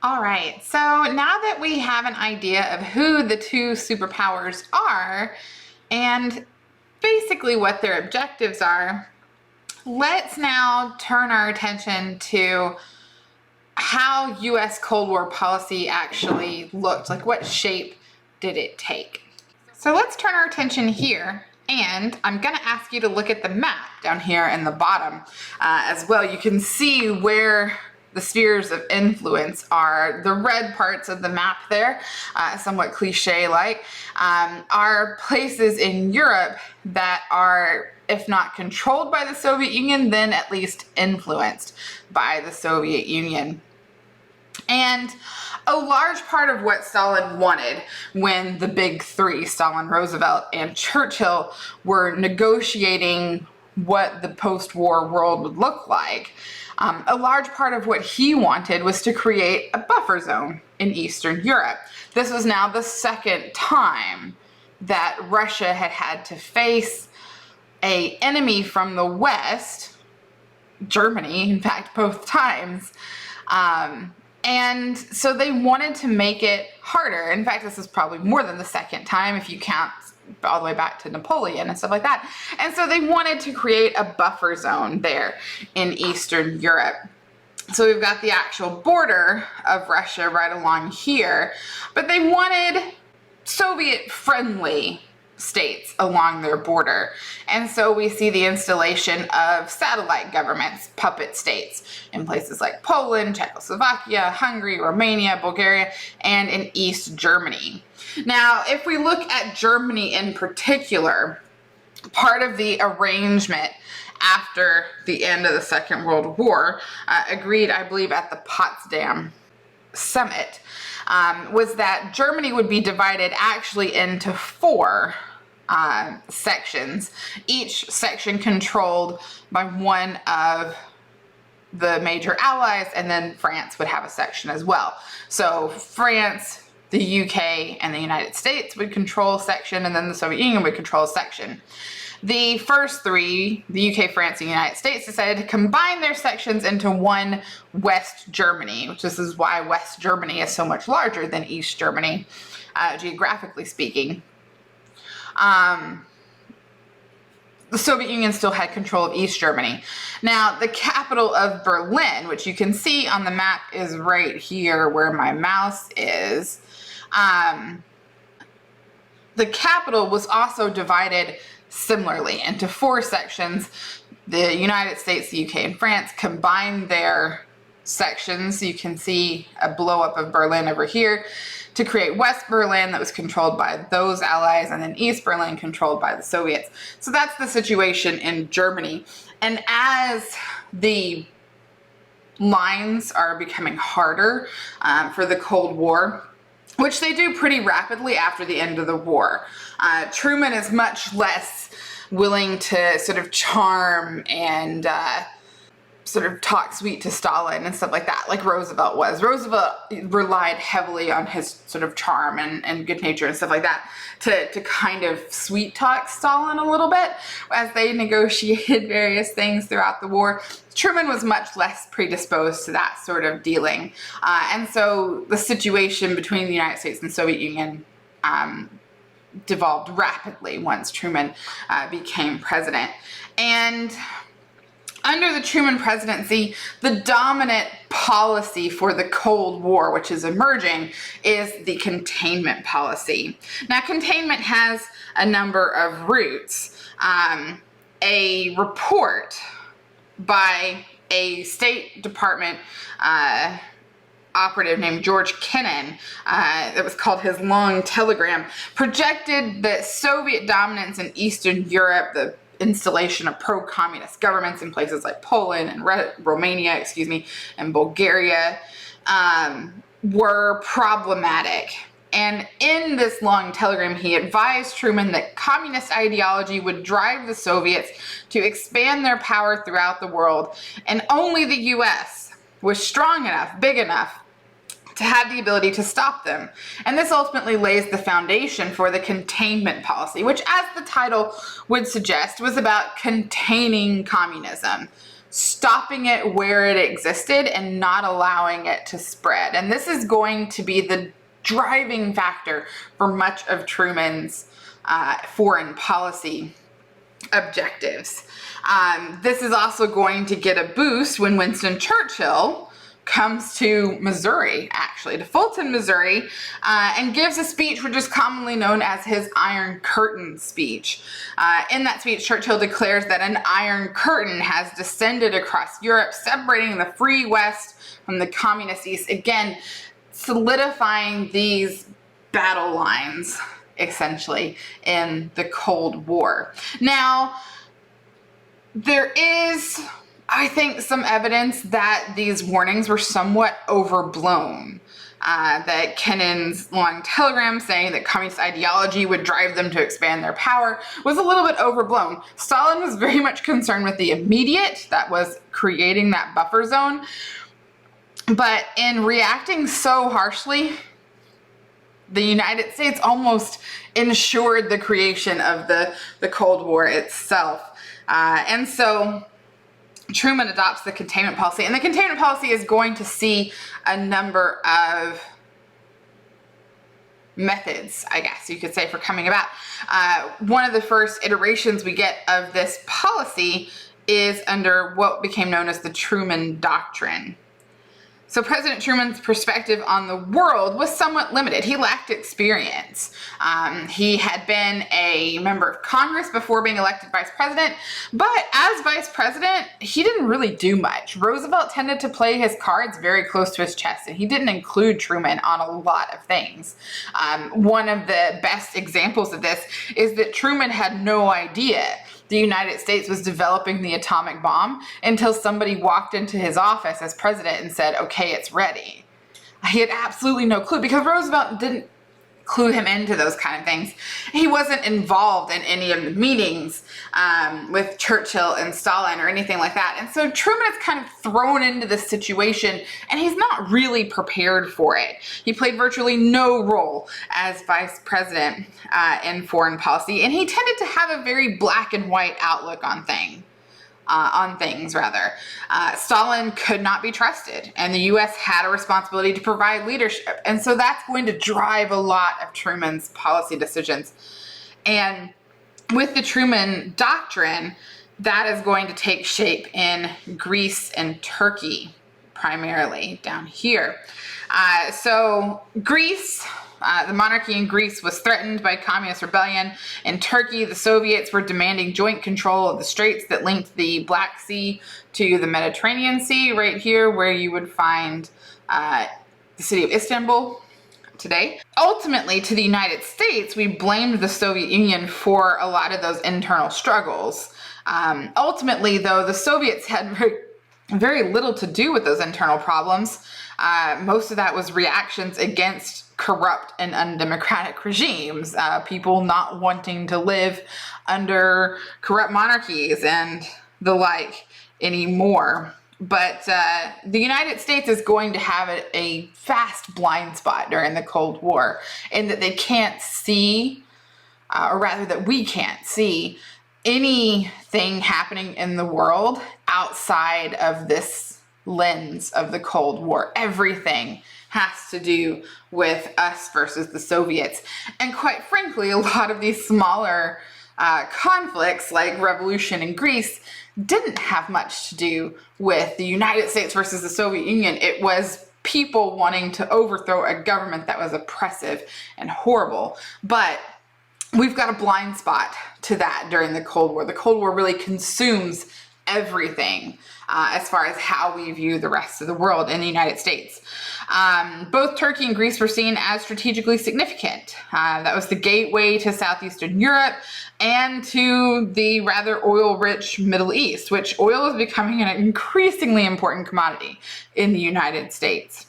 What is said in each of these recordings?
All right, so now that we have an idea of who the two superpowers are and basically what their objectives are, let's now turn our attention to how US Cold War policy actually looked. Like, what shape did it take? So let's turn our attention here, and I'm going to ask you to look at the map down here in the bottom as well. You can see where the spheres of influence are. The red parts of the map there, somewhat cliche-like, are places in Europe that are, if not controlled by the Soviet Union, then at least influenced by the Soviet Union. And a large part of what Stalin wanted when the big three, Stalin, Roosevelt, and Churchill, were negotiating what the post-war world would look like, a large part of what he wanted was to create a buffer zone in Eastern Europe. This was now the second time that Russia had had to face an enemy from the West, Germany, in fact, both times. And so they wanted to make it harder. In fact, this is probably more than the second time if you count all the way back to Napoleon and stuff like that. And so they wanted to create a buffer zone there in Eastern Europe. So we've got the actual border of Russia right along here, but they wanted Soviet-friendly states along their border. And so we see the installation of satellite governments, puppet states, in places like Poland, Czechoslovakia, Hungary, Romania, Bulgaria, and in East Germany. Now, if we look at Germany in particular, part of the arrangement after the end of the Second World War, agreed, I believe, at the Potsdam Summit, was that Germany would be divided actually into four sections, each section controlled by one of the major allies, and then France would have a section as well. So France, the UK, and the United States would control a section, and then the Soviet Union would control a section. The first three, the UK, France, and the United States, decided to combine their sections into one West Germany, which this is why West Germany is so much larger than East Germany, geographically speaking. The Soviet Union still had control of East Germany. Now, the capital of Berlin, which you can see on the map, is right here where my mouse is. The capital was also divided similarly into four sections. The United States, the UK, and France combined their sections. You can see a blow up of Berlin over here to create West Berlin that was controlled by those allies, and then East Berlin controlled by the Soviets. So that's the situation in Germany. And as the lines are becoming harder for the Cold War, which they do pretty rapidly after the end of the war, Truman is much less willing to sort of charm and sort of talk sweet to Stalin and stuff like that, like Roosevelt was. Roosevelt relied heavily on his sort of charm and good nature and stuff like that to kind of sweet talk Stalin a little bit as they negotiated various things throughout the war. Truman was much less predisposed to that sort of dealing. And so the situation between the United States and the Soviet Union devolved rapidly once Truman became president. And under the Truman presidency, the dominant policy for the Cold War, which is emerging, is the containment policy. Now, containment has a number of roots. A report by a State Department operative named George Kennan, that was called his Long Telegram, projected that Soviet dominance in Eastern Europe, the installation of pro-communist governments in places like Poland and Romania, and Bulgaria, were problematic. And in this long telegram, he advised Truman that communist ideology would drive the Soviets to expand their power throughout the world, and only the US was strong enough, big enough, to have the ability to stop them. And this ultimately lays the foundation for the containment policy, which, as the title would suggest, was about containing communism. stopping it where it existed and not allowing it to spread. And this is going to be the driving factor for much of Truman's foreign policy objectives. This is also going to get a boost when Winston Churchill comes to Missouri, actually, to Fulton, Missouri, and gives a speech which is commonly known as his Iron Curtain speech. In that speech, Churchill declares that an Iron Curtain has descended across Europe, separating the free West from the communist East, again, solidifying these battle lines, essentially, in the Cold War. Now, there is, I think, some evidence that these warnings were somewhat overblown. That Kennan's long telegram saying that communist ideology would drive them to expand their power was a little bit overblown. Stalin was very much concerned with the immediate, that was creating that buffer zone. But in reacting so harshly, the United States almost ensured the creation of the Cold War itself. And so Truman adopts the containment policy, and the containment policy is going to see a number of methods, I guess you could say, for coming about. One of the first iterations we get of this policy is under what became known as the Truman Doctrine. So President Truman's perspective on the world was somewhat limited. He lacked experience. He had been a member of Congress before being elected vice president, but as vice president, he didn't really do much. Roosevelt tended to play his cards very close to his chest, and he didn't include Truman on a lot of things. One of the best examples of this is that Truman had no idea the United States was developing the atomic bomb until somebody walked into his office as president and said, okay, it's ready. He had absolutely no clue because Roosevelt didn't clue him into those kind of things. He wasn't involved in any of the meetings with Churchill and Stalin or anything like that. And so Truman is kind of thrown into this situation and he's not really prepared for it. He played virtually no role as vice president in foreign policy, and he tended to have a very black and white outlook on things. Stalin could not be trusted, and the U.S. had a responsibility to provide leadership, and so that's going to drive a lot of Truman's policy decisions. And with the Truman Doctrine, that is going to take shape in Greece and Turkey, primarily down here. So Greece, the monarchy in Greece was threatened by communist rebellion. In Turkey, the Soviets were demanding joint control of the straits that linked the Black Sea to the Mediterranean Sea, right here where you would find the city of Istanbul today. Ultimately, to the United States, we blamed the Soviet Union for a lot of those internal struggles. Ultimately, though, the Soviets had very little to do with those internal problems. Most of that was reactions against corrupt and undemocratic regimes, people not wanting to live under corrupt monarchies and the like anymore. But the United States is going to have a vast blind spot during the Cold War in that they can't see, or rather that we can't see, anything happening in the world outside of this lens of the Cold War. Everything has to do with us versus the Soviets. And quite frankly, a lot of these smaller conflicts, like revolution in Greece, didn't have much to do with the United States versus the Soviet Union. It was people wanting to overthrow a government that was oppressive and horrible. But we've got a blind spot to that during the Cold War. The Cold War really consumes everything as far as how we view the rest of the world in the United States. Both Turkey and Greece were seen as strategically significant. That was the gateway to Southeastern Europe and to the rather oil-rich Middle East, which oil is becoming an increasingly important commodity in the United States.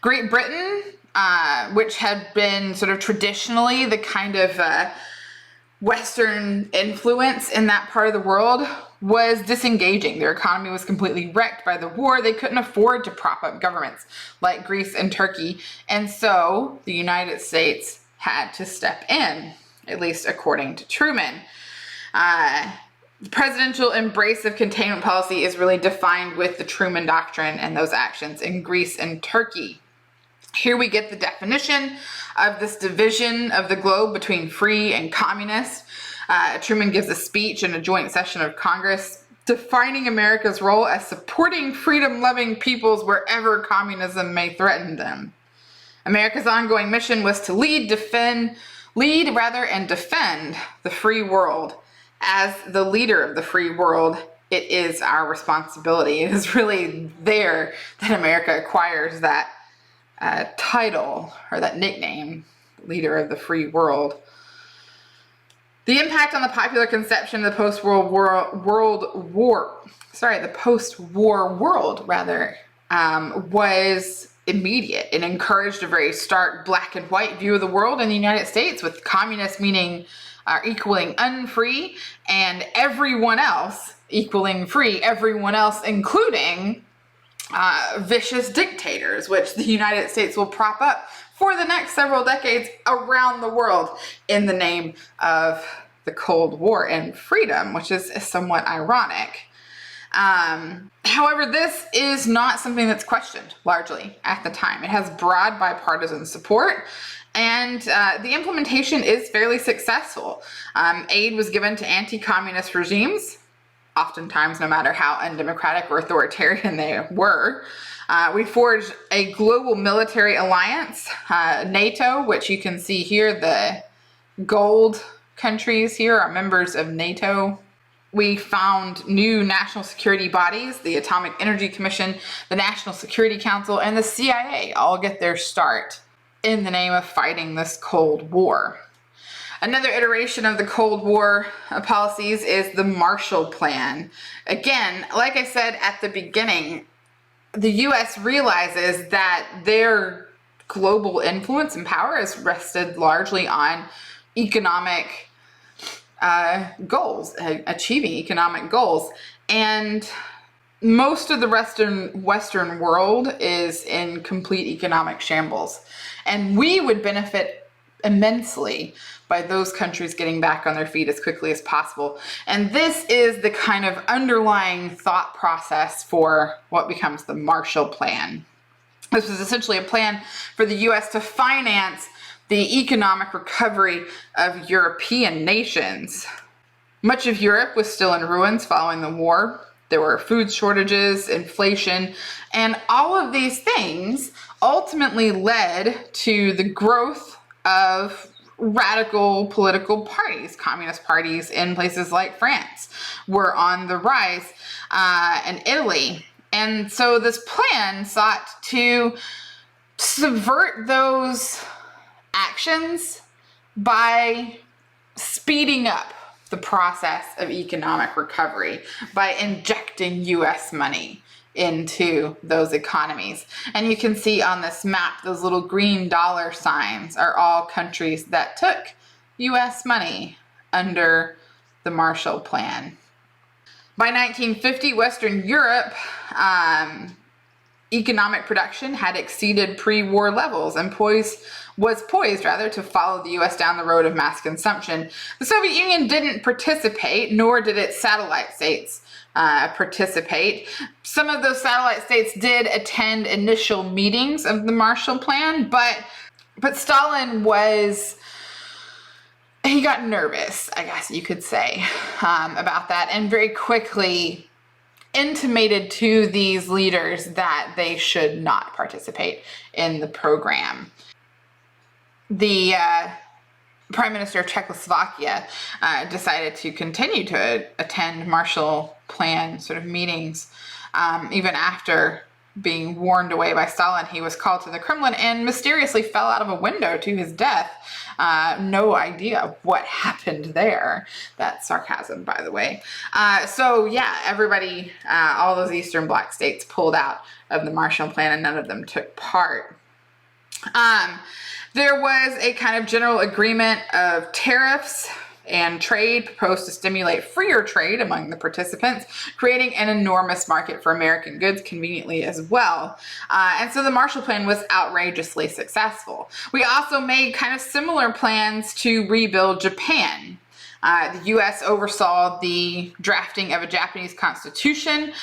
Great Britain, which had been sort of traditionally the kind of Western influence in that part of the world, was disengaging. Their economy was completely wrecked by the war. They couldn't afford to prop up governments like Greece and Turkey. And so the United States had to step in, at least according to Truman. The presidential embrace of containment policy is really defined with the Truman Doctrine and those actions in Greece and Turkey. Here we get the definition of this division of the globe between free and communist. Truman gives a speech in a joint session of Congress defining America's role as supporting freedom-loving peoples wherever communism may threaten them. America's ongoing mission was to lead and defend the free world. As the leader of the free world, it is our responsibility. It is really there that America acquires that title or that nickname, leader of the free world. The impact on the popular conception of the post-war world was immediate. It encouraged a very stark black and white view of the world in the United States, with communist meaning equaling unfree and everyone else equaling free, everyone else including vicious dictators, which the United States will prop up for the next several decades around the world in the name of the Cold War and freedom, which is somewhat ironic. However, this is not something that's questioned largely at the time. It has broad bipartisan support, and the implementation is fairly successful. Aid was given to anti-communist regimes, oftentimes no matter how undemocratic or authoritarian they were. We forged a global military alliance, NATO, which you can see here, the gold countries here are members of NATO. We found new national security bodies, the Atomic Energy Commission, the National Security Council, and the CIA all get their start in the name of fighting this Cold War. Another iteration of the Cold War policies is the Marshall Plan. Again, like I said at the beginning, the U.S. realizes that their global influence and power is rested largely on economic goals, achieving economic goals. And most of the Western world is in complete economic shambles. And we would benefit immensely by those countries getting back on their feet as quickly as possible. And this is the kind of underlying thought process for what becomes the Marshall Plan. This was essentially a plan for the U.S. to finance the economic recovery of European nations. Much of Europe was still in ruins following the war. There were food shortages, inflation, and all of these things ultimately led to the growth of radical political parties. Communist parties in places like France were on the rise, and Italy. And so this plan sought to subvert those actions by speeding up the process of economic recovery, by injecting U.S. money into those economies. And you can see on this map, those little green dollar signs are all countries that took U.S. money under the Marshall Plan. By 1950, Western Europe, economic production had exceeded pre-war levels and was poised to follow the U.S. down the road of mass consumption. The Soviet Union didn't participate, nor did its satellite states participate. Some of those satellite states did attend initial meetings of the Marshall Plan, but Stalin he got nervous, I guess you could say, about that, and very quickly intimated to these leaders that they should not participate in the program. The Prime Minister of Czechoslovakia decided to continue to attend Marshall Plan sort of meetings. Even after being warned away by Stalin, he was called to the Kremlin and mysteriously fell out of a window to his death. No idea what happened there. That's sarcasm, by the way. So yeah, everybody, all those Eastern Bloc states pulled out of the Marshall Plan and none of them took part. There was a kind of general agreement of tariffs and trade proposed to stimulate freer trade among the participants, creating an enormous market for American goods conveniently as well. And so the Marshall Plan was outrageously successful. We also made kind of similar plans to rebuild Japan. The U.S. oversaw the drafting of a Japanese constitution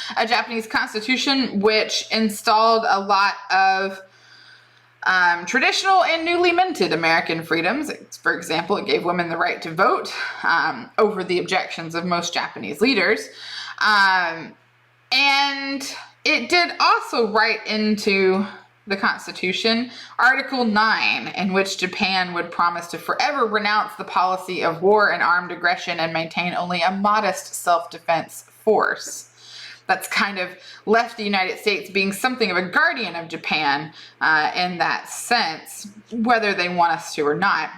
which installed a lot of traditional and newly minted American freedoms. For example, it gave women the right to vote over the objections of most Japanese leaders. And it did also write into the Constitution Article 9, in which Japan would promise to forever renounce the policy of war and armed aggression and maintain only a modest self-defense force. That's kind of left the United States being something of a guardian of Japan in that sense, whether they want us to or not.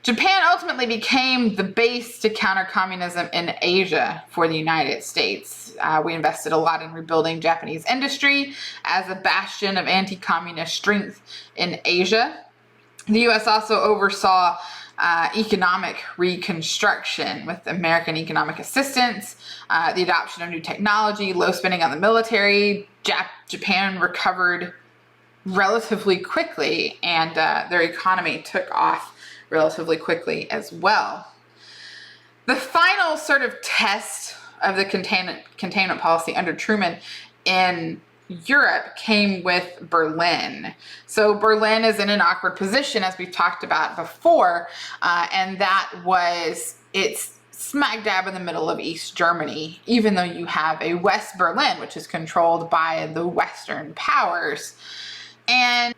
Japan ultimately became the base to counter communism in Asia for the United States. We invested a lot in rebuilding Japanese industry as a bastion of anti-communist strength in Asia. The U.S. also oversaw economic reconstruction with American economic assistance, the adoption of new technology, low spending on the military. Japan recovered relatively quickly, and their economy took off relatively quickly as well. The final sort of test of the containment policy under Truman in Europe came with Berlin. So Berlin is in an awkward position, as we've talked about before, and that was it's smack dab in the middle of East Germany, even though you have a West Berlin, which is controlled by the Western powers. And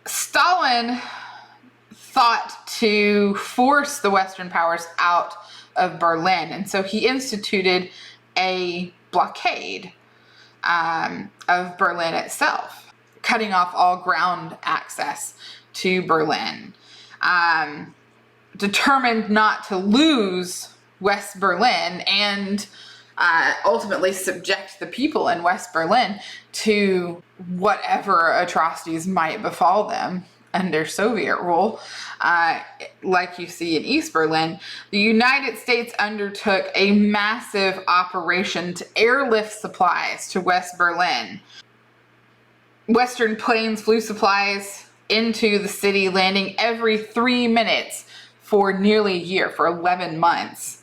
Stalin thought to force the Western powers out of Berlin, and so he instituted a blockade of Berlin itself, cutting off all ground access to Berlin. Determined not to lose West Berlin and ultimately subject the people in West Berlin to whatever atrocities might befall them under Soviet rule, like you see in East Berlin, the United States undertook a massive operation to airlift supplies to West Berlin. Western planes flew supplies into the city, landing every 3 minutes for nearly a year, for 11 months.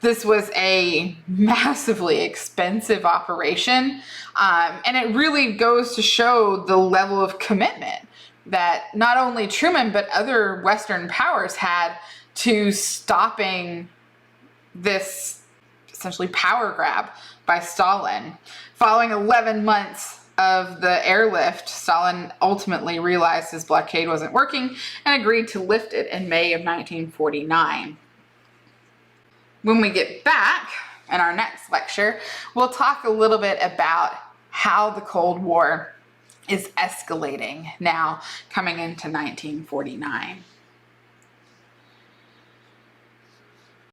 This was a massively expensive operation, and it really goes to show the level of commitment that not only Truman but other Western powers had to stopping this essentially power grab by Stalin. Following 11 months of the airlift, Stalin ultimately realized his blockade wasn't working and agreed to lift it in May of 1949. When we get back in our next lecture, we'll talk a little bit about how the Cold War is escalating now coming into 1949.